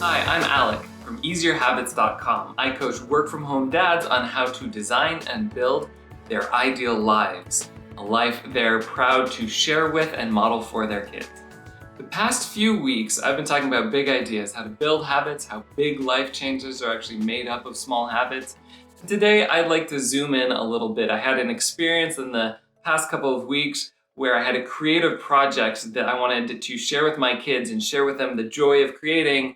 Hi, I'm Alec from EasierHabits.com. I coach work-from-home dads on how to design and build their ideal lives, a life they're proud to share with and model for their kids. The past few weeks, I've been talking about big ideas, how to build habits, how big life changes are actually made up of small habits. Today, I'd like to zoom in a little bit. I had an experience in the past couple of weeks where I had a creative project that I wanted to share with my kids and share with them the joy of creating,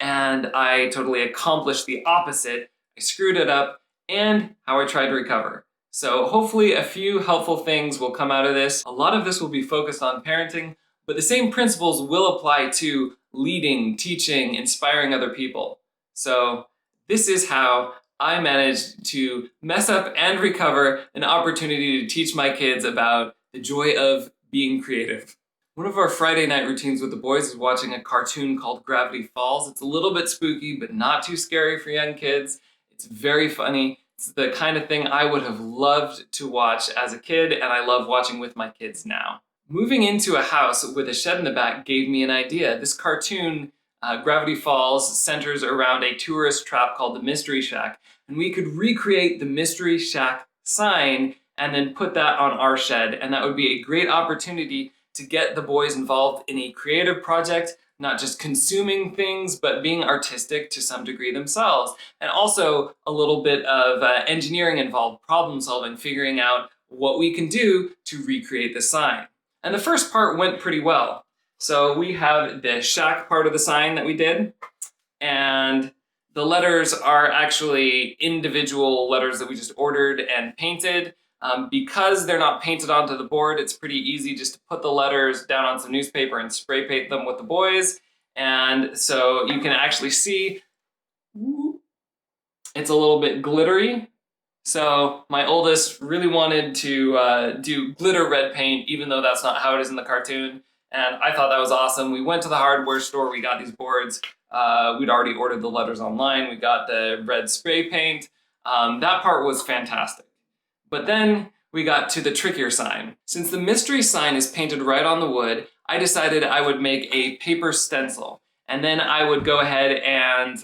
and I totally accomplished the opposite. I screwed it up, and how I tried to recover. So hopefully a few helpful things will come out of this. A lot of this will be focused on parenting, but the same principles will apply to leading, teaching, inspiring other people. So this is how I managed to mess up and recover an opportunity to teach my kids about the joy of being creative. One of our Friday night routines with the boys is watching a cartoon called Gravity Falls. It's a little bit spooky, but not too scary for young kids. It's very funny. It's the kind of thing I would have loved to watch as a kid, and I love watching with my kids now. Moving into a house with a shed in the back gave me an idea. This cartoon, Gravity Falls, centers around a tourist trap called the Mystery Shack, and we could recreate the Mystery Shack sign and then put that on our shed, and that would be a great opportunity to get the boys involved in a creative project, not just consuming things, but being artistic to some degree themselves. And also a little bit of engineering involved, problem solving, figuring out what we can do to recreate the sign. And the first part went pretty well. So we have the shack part of the sign that we did, and the letters are actually individual letters that we just ordered and painted. Because they're not painted onto the board, it's pretty easy just to put the letters down on some newspaper and spray paint them with the boys. And so you can actually see it's a little bit glittery. So my oldest really wanted to do glitter red paint, even though that's not how it is in the cartoon. And I thought that was awesome. We went to the hardware store, we got these boards. We'd already ordered the letters online. We got the red spray paint. That part was fantastic. But then we got to the trickier sign. Since the mystery sign is painted right on the wood, I decided I would make a paper stencil. And then I would go ahead and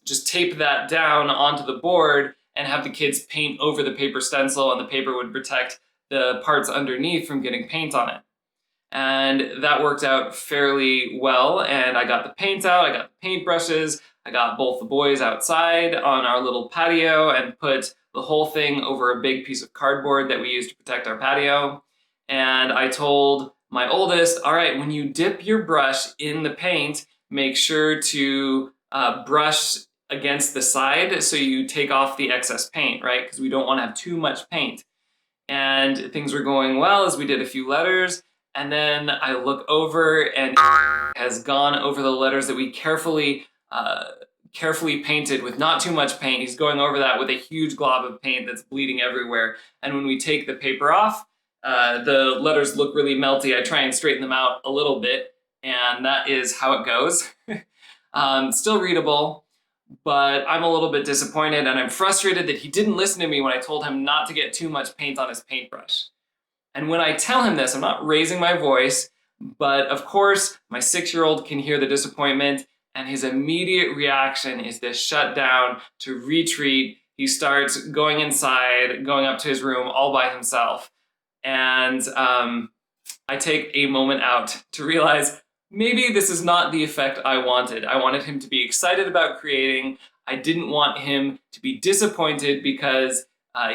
just tape that down onto the board and have the kids paint over the paper stencil, and the paper would protect the parts underneath from getting paint on it. And that worked out fairly well, and I got the paint out, I got the paintbrushes, I got both the boys outside on our little patio and put the whole thing over a big piece of cardboard that we used to protect our patio. And I told my oldest, all right, when you dip your brush in the paint, make sure to brush against the side so you take off the excess paint, right? Because we don't want to have too much paint. And things were going well as we did a few letters. And then I look over and has gone over the letters that we carefully painted with not too much paint. He's going over that with a huge glob of paint that's bleeding everywhere. And when we take the paper off, the letters look really melty. I try and straighten them out a little bit, and that is how it goes. Still readable, but I'm a little bit disappointed, and I'm frustrated that he didn't listen to me when I told him not to get too much paint on his paintbrush. And when I tell him this, I'm not raising my voice, but of course, my 6-year-old can hear the disappointment, and his immediate reaction is to shut down, to retreat. He starts going inside, going up to his room all by himself. And I take a moment out to realize maybe this is not the effect I wanted. I wanted him to be excited about creating. I didn't want him to be disappointed because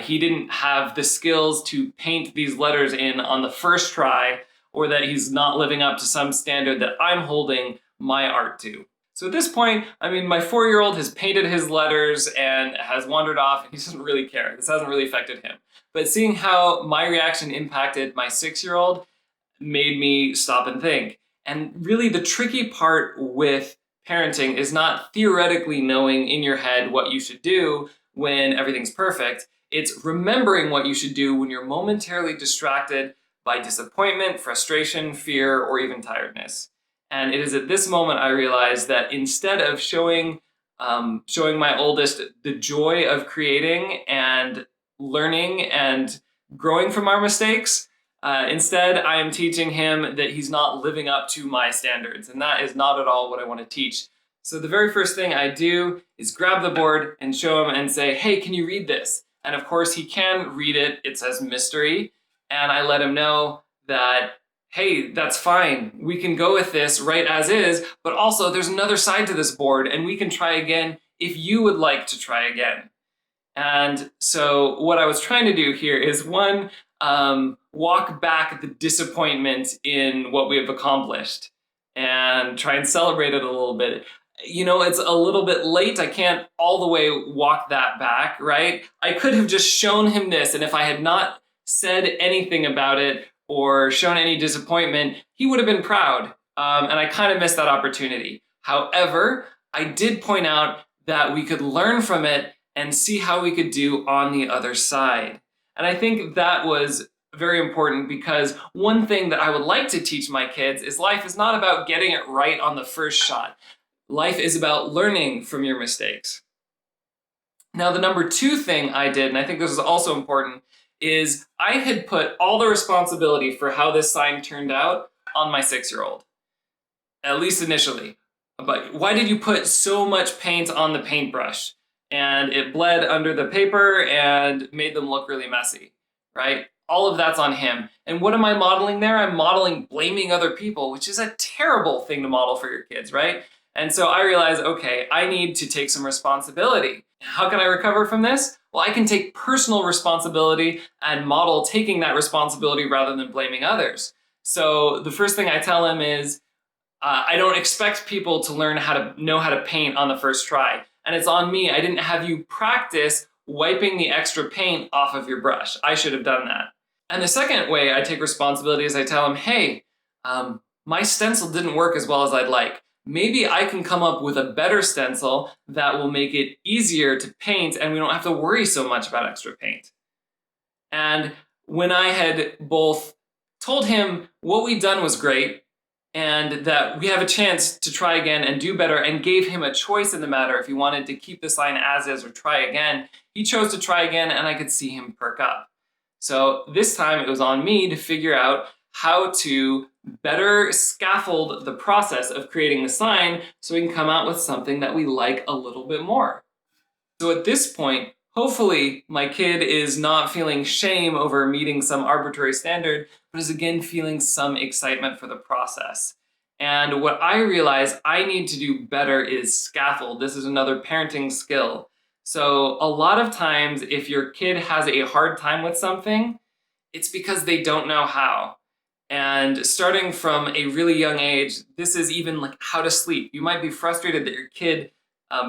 he didn't have the skills to paint these letters in on the first try, or that he's not living up to some standard that I'm holding my art to. So at this point, I mean, my 4-year-old has painted his letters and has wandered off, and he doesn't really care. This hasn't really affected him. But seeing how my reaction impacted my 6-year-old made me stop and think. And really the tricky part with parenting is not theoretically knowing in your head what you should do when everything's perfect. It's remembering what you should do when you're momentarily distracted by disappointment, frustration, fear, or even tiredness. And it is at this moment I realized that instead of showing my oldest the joy of creating and learning and growing from our mistakes, instead I am teaching him that he's not living up to my standards. And that is not at all what I want to teach So the very first thing I do is grab the board and show him and say, hey, can you read this? And of course he can read it. It says mystery. And I let him know that, hey, that's fine. We can go with this right as is, but also there's another side to this board and we can try again if you would like to try again. And so what I was trying to do here is one, walk back the disappointment in what we have accomplished and try and celebrate it a little bit. You know, it's a little bit late. I can't all the way walk that back, right? I could have just shown him this, and if I had not said anything about it or shown any disappointment, he would have been proud. And I kind of missed that opportunity. However, I did point out that we could learn from it and see how we could do on the other side. And I think that was very important, because one thing that I would like to teach my kids is life is not about getting it right on the first shot. Life is about learning from your mistakes. Now, the number two thing I did, and I think this is also important, is I had put all the responsibility for how this sign turned out on my 6-year-old, at least initially. But why did you put so much paint on the paintbrush? And it bled under the paper and made them look really messy, right? All of that's on him. And what am I modeling there? I'm modeling blaming other people, which is a terrible thing to model for your kids, right? And so I realized, okay, I need to take some responsibility. How can I recover from this? Well, I can take personal responsibility and model taking that responsibility rather than blaming others. So the first thing I tell him is, I don't expect people to learn how to know how to paint on the first try. And it's on me. I didn't have you practice wiping the extra paint off of your brush. I should have done that. And the second way I take responsibility is I tell him, hey, my stencil didn't work as well as I'd like. Maybe I can come up with a better stencil that will make it easier to paint and we don't have to worry so much about extra paint. And when I had both told him what we'd done was great and that we have a chance to try again and do better, and gave him a choice in the matter if he wanted to keep the sign as is or try again, he chose to try again, and I could see him perk up. So this time it was on me to figure out how to better scaffold the process of creating the sign so we can come out with something that we like a little bit more. So at this point, hopefully my kid is not feeling shame over meeting some arbitrary standard, but is again feeling some excitement for the process. And what I realize I need to do better is scaffold. This is another parenting skill. So a lot of times if your kid has a hard time with something, it's because they don't know how. And starting from a really young age, this is even like how to sleep. You might be frustrated that your kid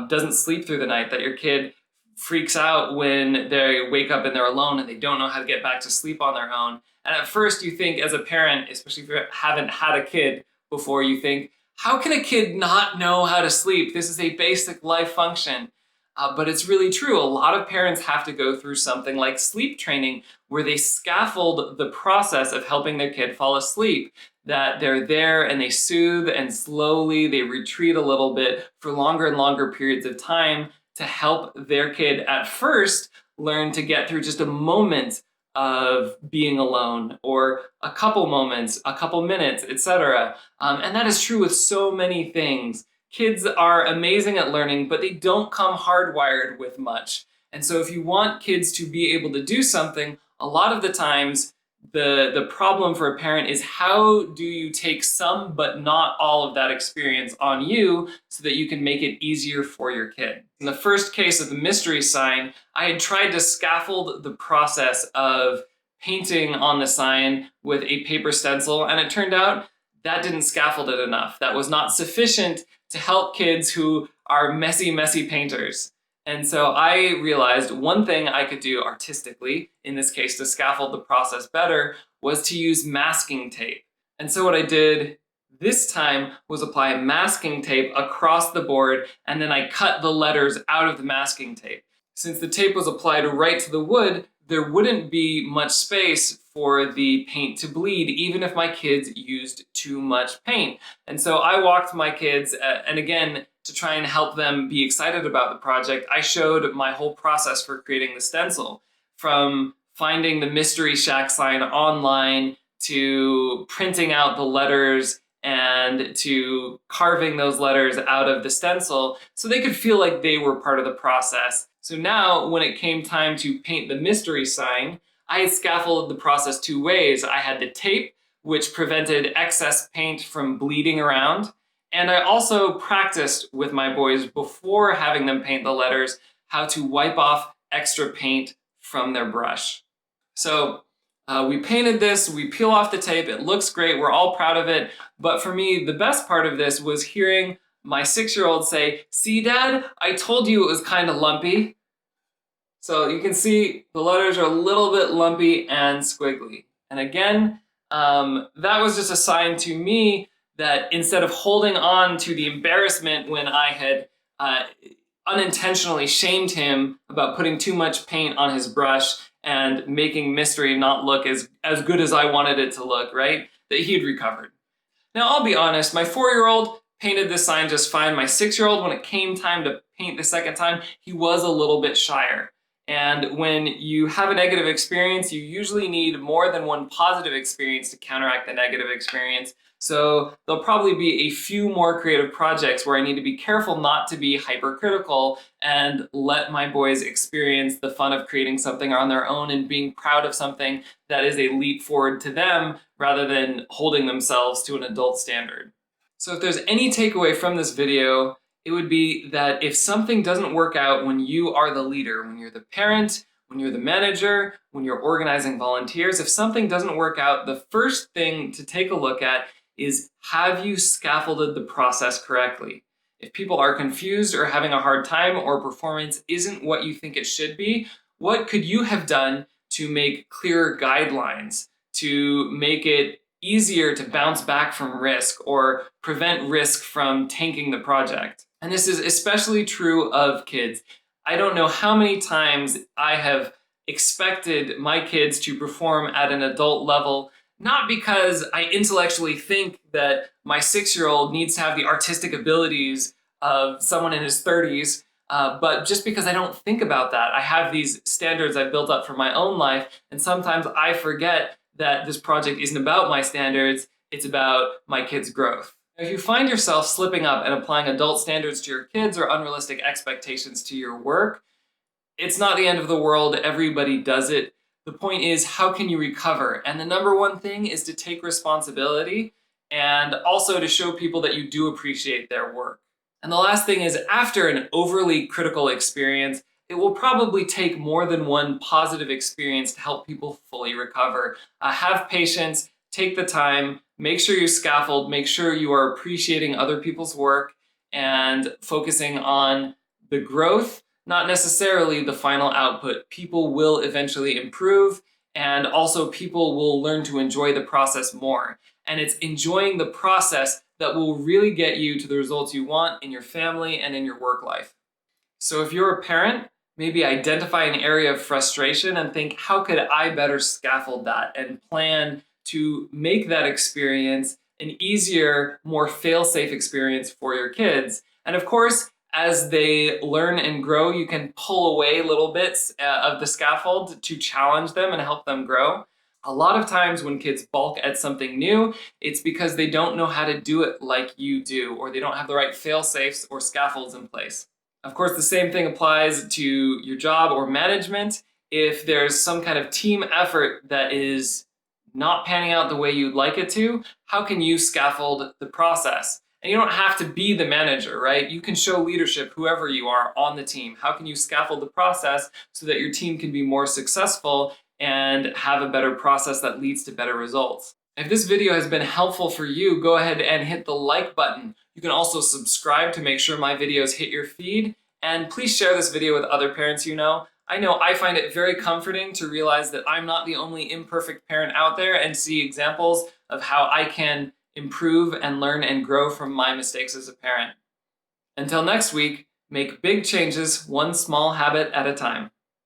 doesn't sleep through the night, that your kid freaks out when they wake up and they're alone and they don't know how to get back to sleep on their own. And at first you think as a parent, especially if you haven't had a kid before, you think, how can a kid not know how to sleep? This is a basic life function. But it's really true. A lot of parents have to go through something like sleep training where they scaffold the process of helping their kid fall asleep, that they're there and they soothe and slowly they retreat a little bit for longer and longer periods of time to help their kid at first learn to get through just a moment of being alone, or a couple moments, a couple minutes, etc. And that is true with so many things. Kids are amazing at learning, but they don't come hardwired with much. And so if you want kids to be able to do something, a lot of the times the problem for a parent is how do you take some but not all of that experience on you so that you can make it easier for your kid. In the first case of the mystery sign, I had tried to scaffold the process of painting on the sign with a paper stencil, and it turned out that didn't scaffold it enough. That was not sufficient to help kids who are messy, messy painters. And so I realized one thing I could do artistically, in this case to scaffold the process better, was to use masking tape. And so what I did this time was apply masking tape across the board, and then I cut the letters out of the masking tape. Since the tape was applied right to the wood, there wouldn't be much space for the paint to bleed, even if my kids used too much paint. And so I walked my kids, and again, to try and help them be excited about the project, I showed my whole process for creating the stencil, from finding the Mystery Shack sign online to printing out the letters and to carving those letters out of the stencil so they could feel like they were part of the process. So now when it came time to paint the mystery sign, I had scaffolded the process two ways. I had the tape, which prevented excess paint from bleeding around. And I also practiced with my boys before having them paint the letters how to wipe off extra paint from their brush. So we painted this, we peel off the tape, it looks great, we're all proud of it. But for me, the best part of this was hearing my 6-year-old say, "See, Dad, I told you it was kind of lumpy." So you can see the letters are a little bit lumpy and squiggly. And again, that was just a sign to me that instead of holding on to the embarrassment when I had unintentionally shamed him about putting too much paint on his brush and making mystery not look as good as I wanted it to look, right? That he'd recovered. Now, I'll be honest, my 4-year-old painted this sign just fine. My 6-year-old, when it came time to paint the second time, he was a little bit shyer. And when you have a negative experience, you usually need more than one positive experience to counteract the negative experience. So there'll probably be a few more creative projects where I need to be careful not to be hypercritical and let my boys experience the fun of creating something on their own and being proud of something that is a leap forward to them rather than holding themselves to an adult standard. So if there's any takeaway from this video, it would be that if something doesn't work out when you are the leader, when you're the parent, when you're the manager, when you're organizing volunteers, if something doesn't work out, the first thing to take a look at is, have you scaffolded the process correctly? If people are confused or having a hard time or performance isn't what you think it should be, what could you have done to make clearer guidelines, to make it easier to bounce back from risk or prevent risk from tanking the project? And this is especially true of kids. I don't know how many times I have expected my kids to perform at an adult level, not because I intellectually think that my 6-year-old needs to have the artistic abilities of someone in his 30s, but just because I don't think about that. I have these standards I've built up for my own life, and sometimes I forget that this project isn't about my standards, it's about my kids' growth. If you find yourself slipping up and applying adult standards to your kids or unrealistic expectations to your work, it's not the end of the world. Everybody does it. The point is, how can you recover? And the number one thing is to take responsibility and also to show people that you do appreciate their work. And the last thing is, after an overly critical experience, it will probably take more than one positive experience to help people fully recover. Have patience, take the time, make sure you scaffold, make sure you are appreciating other people's work and focusing on the growth, not necessarily the final output. People will eventually improve, and also people will learn to enjoy the process more. And it's enjoying the process that will really get you to the results you want in your family and in your work life. So if you're a parent, maybe identify an area of frustration and think, how could I better scaffold that, and plan to make that experience an easier, more fail-safe experience for your kids. And of course, as they learn and grow, you can pull away little bits of the scaffold to challenge them and help them grow. A lot of times when kids balk at something new, it's because they don't know how to do it like you do, or they don't have the right fail-safes or scaffolds in place. Of course, the same thing applies to your job or management. If there's some kind of team effort that is not panning out the way you'd like it to, how can you scaffold the process? And you don't have to be the manager, right? You can show leadership, whoever you are on the team. How can you scaffold the process so that your team can be more successful and have a better process that leads to better results? If this video has been helpful for you, go ahead and hit the like button. You can also subscribe to make sure my videos hit your feed. And please share this video with other parents you know. I know I find it very comforting to realize that I'm not the only imperfect parent out there, and see examples of how I can improve and learn and grow from my mistakes as a parent. Until next week, make big changes one small habit at a time.